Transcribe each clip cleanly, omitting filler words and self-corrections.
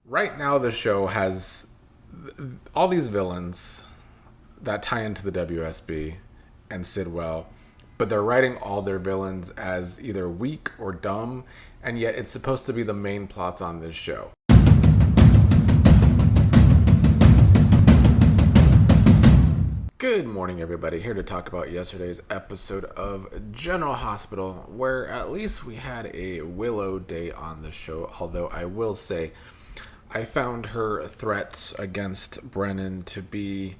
Right now, the show has all these villains that tie into the WSB and Sidwell, but they're writing all their villains as either weak or dumb, and yet it's supposed to be the main plots on this show. Good morning, everybody. Here to talk about yesterday's episode of General Hospital, where at least we had a Willow day on the show, although I will say I found her threats against Brennan to be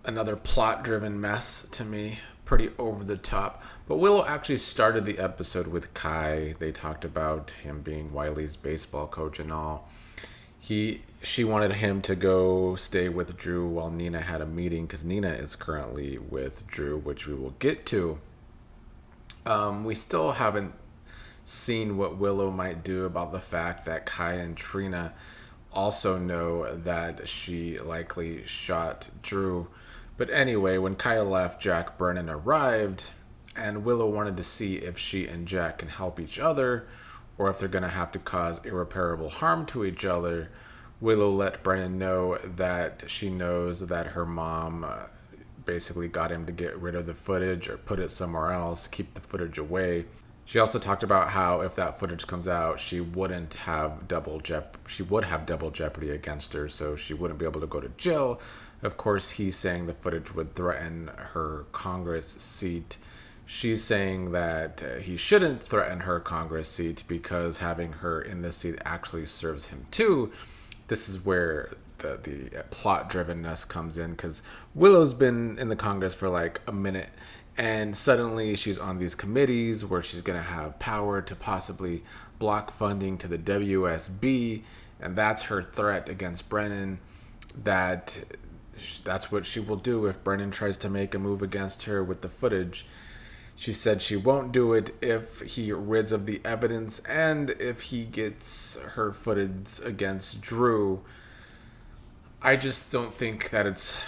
another plot-driven mess to me, pretty over the top. But Willow actually started the episode with Kai. They talked about him being Wiley's baseball coach and all. She wanted him to go stay with Drew while Nina had a meeting because Nina is currently with Drew, which we will get to. We still haven't seen what Willow might do about the fact that Kai and Trina also know that she likely shot Drew. But anyway, when Kai left, Jack Brennan arrived, and Willow wanted to see if she and Jack can help each other or if they're going to have to cause irreparable harm to each other. Willow let Brennan know that she knows that her mom basically got him to get rid of the footage or put it somewhere else, keep the footage away. She also talked about how if that footage comes out, she would have double jeopardy against her, so she wouldn't be able to go to jail. Of course, he's saying the footage would threaten her Congress seat. She's saying that he shouldn't threaten her Congress seat because having her in this seat actually serves him too. This is where the plot drivenness comes in, because Willow's been in the Congress for like a minute, and suddenly she's on these committees where she's going to have power to possibly block funding to the WSB, and that's her threat against Brennan. That's what she will do if Brennan tries to make a move against her with the footage. She said she won't do it if he rids of the evidence and if he gets her footage against Drew. I just don't think that it's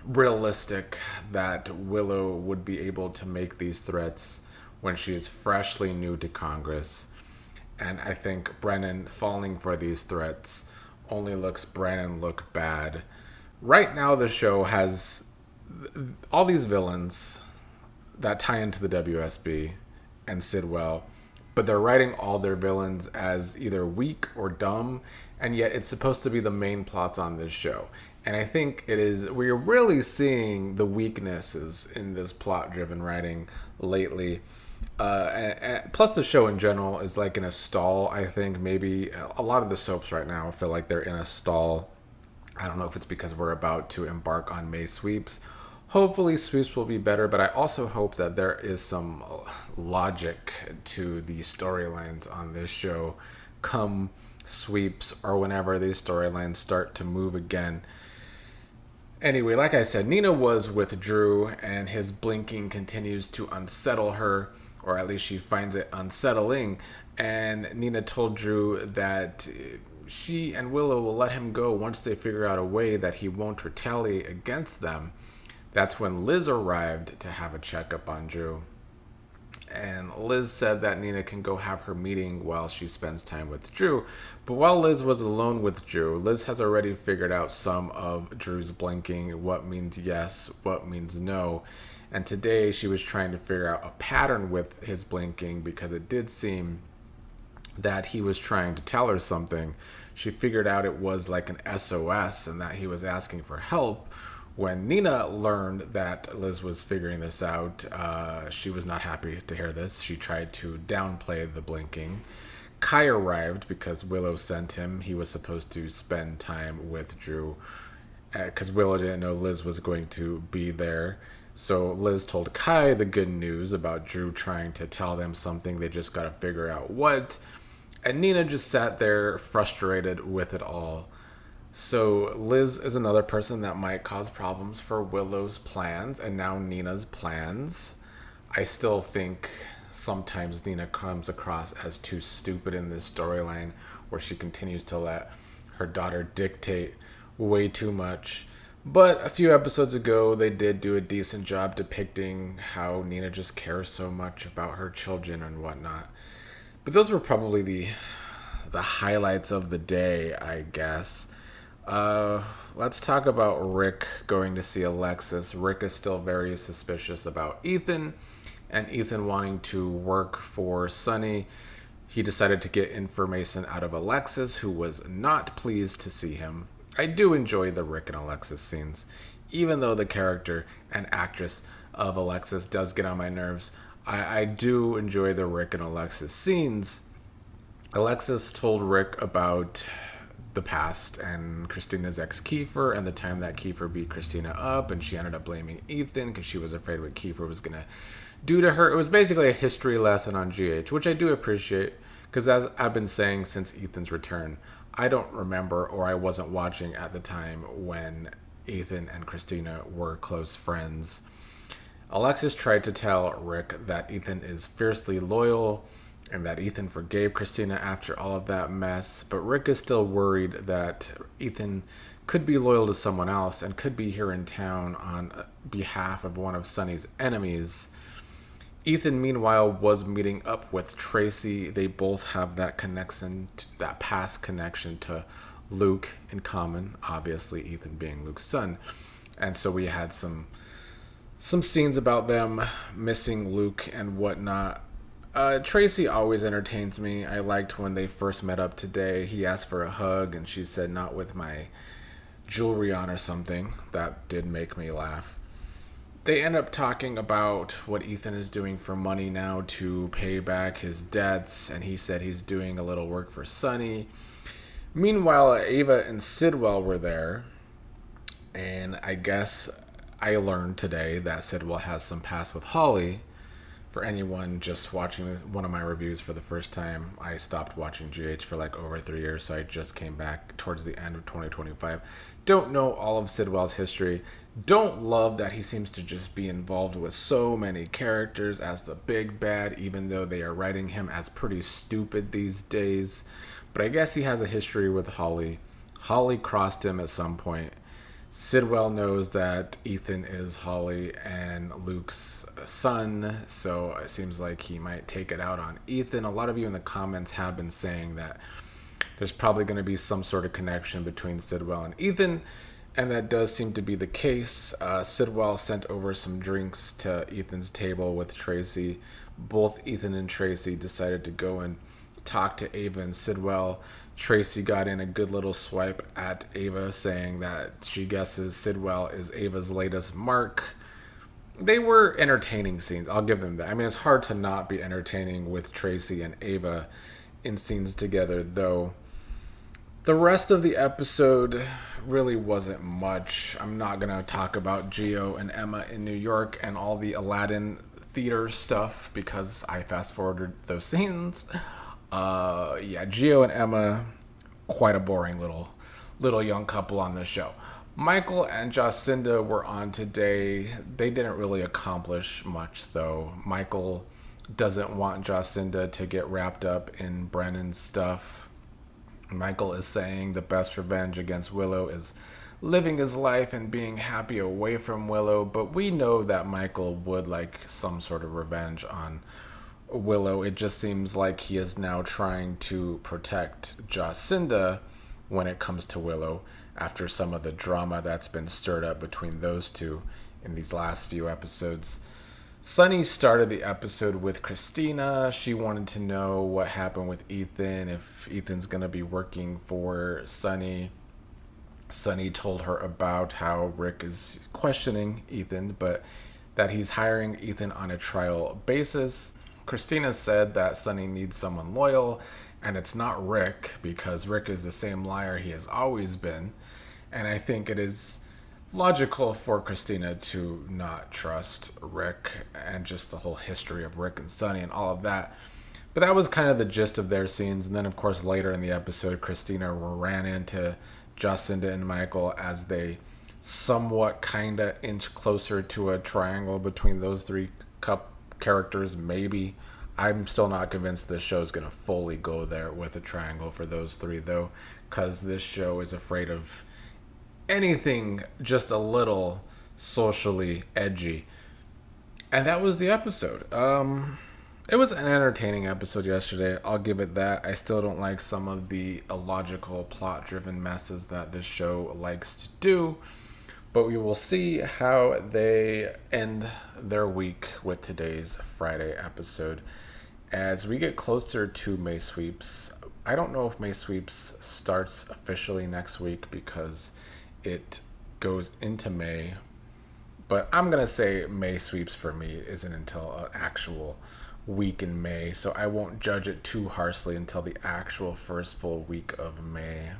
realistic that Willow would be able to make these threats when she is freshly new to Congress. And I think Brennan falling for these threats only looks Brennan look bad. Right now, the show has all these villains that tie into the WSB and Sidwell, but they're writing all their villains as either weak or dumb, and yet it's supposed to be the main plots on this show. And I think we're really seeing the weaknesses in this plot-driven writing lately. Plus, the show in general is like in a stall, I think. Maybe a lot of the soaps right now feel like they're in a stall. I don't know if it's because we're about to embark on May sweeps. Hopefully sweeps will be better, but I also hope that there is some logic to the storylines on this show come sweeps or whenever these storylines start to move again. Anyway, like I said, Nina was with Drew, and his blinking continues to unsettle her, or at least she finds it unsettling. And Nina told Drew that she and Willow will let him go once they figure out a way that he won't retaliate against them. That's when Liz arrived to have a checkup on Drew. And Liz said that Nina can go have her meeting while she spends time with Drew. But while Liz was alone with Drew, Liz has already figured out some of Drew's blinking, what means yes, what means no. And today she was trying to figure out a pattern with his blinking because it did seem that he was trying to tell her something. She figured out it was like an SOS and that he was asking for help. When Nina learned that Liz was figuring this out, she was not happy to hear this. She tried to downplay the blinking. Kai arrived because Willow sent him. He was supposed to spend time with Drew because Willow didn't know Liz was going to be there. So Liz told Kai the good news about Drew trying to tell them something. They just got to figure out what. And Nina just sat there frustrated with it all. So Liz is another person that might cause problems for Willow's plans and now Nina's plans. I still think sometimes Nina comes across as too stupid in this storyline where she continues to let her daughter dictate way too much. But a few episodes ago, they did do a decent job depicting how Nina just cares so much about her children and whatnot. But those were probably the highlights of the day, I guess. Let's talk about Rick going to see Alexis. Rick is still very suspicious about Ethan, and Ethan wanting to work for Sunny. He decided to get information out of Alexis, who was not pleased to see him. I do enjoy the Rick and Alexis scenes, even though the character and actress of Alexis does get on my nerves. I do enjoy the Rick and Alexis scenes. Alexis told Rick about the past and Christina's ex Kiefer and the time that Kiefer beat Christina up, and she ended up blaming Ethan because she was afraid what Kiefer was going to do to her. It was basically a history lesson on GH, which I do appreciate because, as I've been saying since Ethan's return, I don't remember, or I wasn't watching at the time when Ethan and Christina were close friends. Alexis tried to tell Rick that Ethan is fiercely loyal and that Ethan forgave Christina after all of that mess, but Rick is still worried that Ethan could be loyal to someone else and could be here in town on behalf of one of Sunny's enemies. Ethan, meanwhile, was meeting up with Tracy. They both have that connection, that past connection to Luke in common, obviously Ethan being Luke's son. And so we had some scenes about them missing Luke and whatnot. Tracy always entertains me. I liked when they first met up today. He asked for a hug and she said, "Not with my jewelry on," or something. That did make me laugh. They end up talking about what Ethan is doing for money now to pay back his debts, and he said he's doing a little work for Sunny. Meanwhile, Ava and Sidwell were there, and I guess I learned today that Sidwell has some past with Holly. For anyone just watching one of my reviews for the first time, I stopped watching GH for like over 3 years, so I just came back towards the end of 2025. Don't know all of Sidwell's history. Don't love that he seems to just be involved with so many characters as the big bad, even though they are writing him as pretty stupid these days. But I guess he has a history with Holly. Holly crossed him at some point. Sidwell knows that Ethan is Holly and Luke's son, so it seems like he might take it out on Ethan. A lot of you in the comments have been saying that there's probably going to be some sort of connection between Sidwell and Ethan, and that does seem to be the case. Sidwell sent over some drinks to Ethan's table with Tracy. Both Ethan and Tracy decided to go and talk to Ava and Sidwell. Tracy got in a good little swipe at Ava, saying that she guesses Sidwell is Ava's latest mark. They were entertaining scenes, I'll give them that. I mean, it's hard to not be entertaining with Tracy and Ava in scenes together, though. The rest of the episode really wasn't much. I'm not going to talk about Gio and Emma in New York and all the Aladdin theater stuff because I fast-forwarded those scenes. Gio and Emma, quite a boring little young couple on this show. Michael and Jacinda were on today. They didn't really accomplish much, though. Michael doesn't want Jacinda to get wrapped up in Brennan's stuff. Michael is saying the best revenge against Willow is living his life and being happy away from Willow, but we know that Michael would like some sort of revenge on Willow. It just seems like he is now trying to protect Jacinda when it comes to Willow after some of the drama that's been stirred up between those two in these last few episodes. Sunny started the episode with Christina. She wanted to know what happened with Ethan, if Ethan's going to be working for Sunny. Sunny told her about how Rick is questioning Ethan, but that he's hiring Ethan on a trial basis. Christina said that Sunny needs someone loyal, and it's not Rick, because Rick is the same liar he has always been. And I think it is logical for Christina to not trust Rick and just the whole history of Rick and Sunny and all of that. But that was kind of the gist of their scenes. And then, of course, later in the episode, Christina ran into Jacinda and Michael as they somewhat kind of inch closer to a triangle between those three characters, maybe. I'm still not convinced this show is going to fully go there with a triangle for those three, though, because this show is afraid of anything just a little socially edgy. And that was the episode. It was an entertaining episode yesterday. I'll give it that. I still don't like some of the illogical, plot driven messes that this show likes to do. But we will see how they end their week with today's Friday episode. As we get closer to May Sweeps, I don't know if May Sweeps starts officially next week because it goes into May. But I'm going to say May Sweeps for me isn't until an actual week in May. So I won't judge it too harshly until the actual first full week of May.